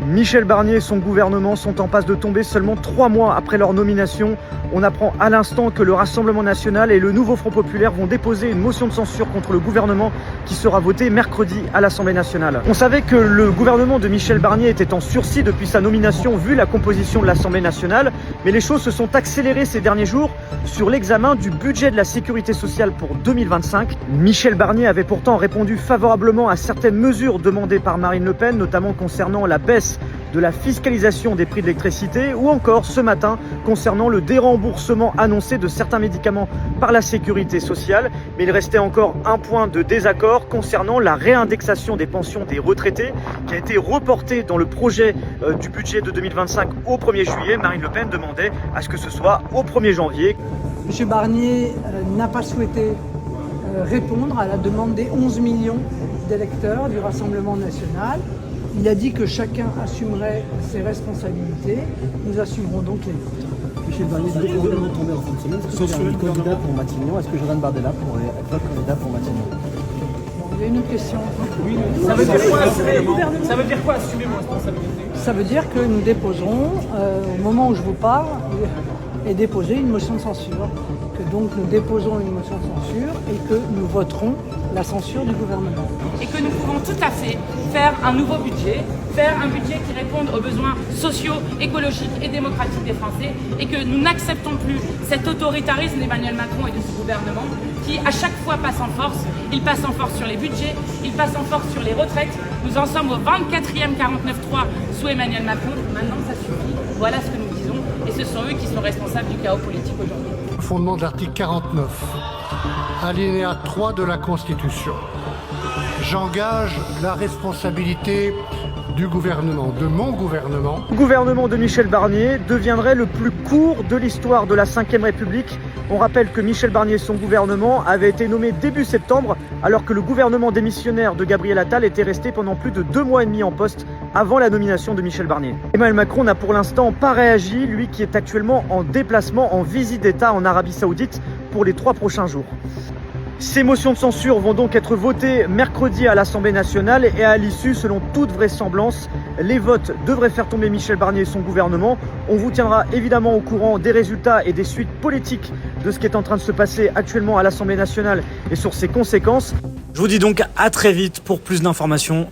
Michel Barnier et son gouvernement sont en passe de tomber seulement 3 mois après leur nomination. On apprend à l'instant que le Rassemblement national et le Nouveau Front populaire vont déposer une motion de censure contre le gouvernement qui sera votée mercredi à l'Assemblée nationale. On savait que le gouvernement de Michel Barnier était en sursis depuis sa nomination vu la composition de l'Assemblée nationale, mais les choses se sont accélérées ces derniers jours sur l'examen du budget de la sécurité sociale pour 2025. Michel Barnier avait pourtant répondu favorablement à certaines mesures demandées par Marine Le Pen, notamment concernant la baisse de la fiscalisation des prix de l'électricité ou encore ce matin concernant le déremboursement annoncé de certains médicaments par la sécurité sociale. Mais il restait encore un point de désaccord concernant la réindexation des pensions des retraités qui a été reportée dans le projet du budget de 2025 au 1er juillet. Marine Le Pen demandait à ce que ce soit au 1er janvier. M. Barnier n'a pas souhaité répondre à la demande des 11 millions d'électeurs du Rassemblement national. Il a dit que chacun assumerait ses responsabilités. Nous assumerons donc les nôtres. Michel Barnier est complètement tombé en fin de semaine. Est-ce que c'est un candidat pour Matignon? Est-ce que Jordan Bardella pourrait être votre candidat pour Matignon? Bon, il y a une autre question. Oui, ça veut dire quoi assumer vos responsabilités? Ça veut dire que nous déposerons, au moment où je vous parle, et déposer une motion de censure. Que donc nous déposerons une motion de censure et que nous voterons la censure du gouvernement. Et que nous pouvons tout à fait faire un nouveau budget, faire un budget qui réponde aux besoins sociaux, écologiques et démocratiques des Français, et que nous n'acceptons plus cet autoritarisme d'Emmanuel Macron et de ce gouvernement qui à chaque fois passe en force. Il passe en force sur les budgets, il passe en force sur les retraites. Nous en sommes au 24e 49.3 sous Emmanuel Macron. Maintenant ça suffit, voilà ce que nous disons, et ce sont eux qui sont responsables du chaos politique aujourd'hui. Fondement de l'article 49, alinéa 3 de la Constitution. J'engage la responsabilité du gouvernement, de mon gouvernement. Le gouvernement de Michel Barnier deviendrait le plus court de l'histoire de la Ve République. On rappelle que Michel Barnier et son gouvernement avaient été nommés début septembre, alors que le gouvernement démissionnaire de Gabriel Attal était resté pendant plus de 2 mois et demi en poste avant la nomination de Michel Barnier. Emmanuel Macron n'a pour l'instant pas réagi, lui qui est actuellement en déplacement, en visite d'État en Arabie Saoudite pour les 3 prochains jours. Ces motions de censure vont donc être votées mercredi à l'Assemblée nationale et à l'issue, selon toute vraisemblance, les votes devraient faire tomber Michel Barnier et son gouvernement. On vous tiendra évidemment au courant des résultats et des suites politiques de ce qui est en train de se passer actuellement à l'Assemblée nationale et sur ses conséquences. Je vous dis donc à très vite pour plus d'informations.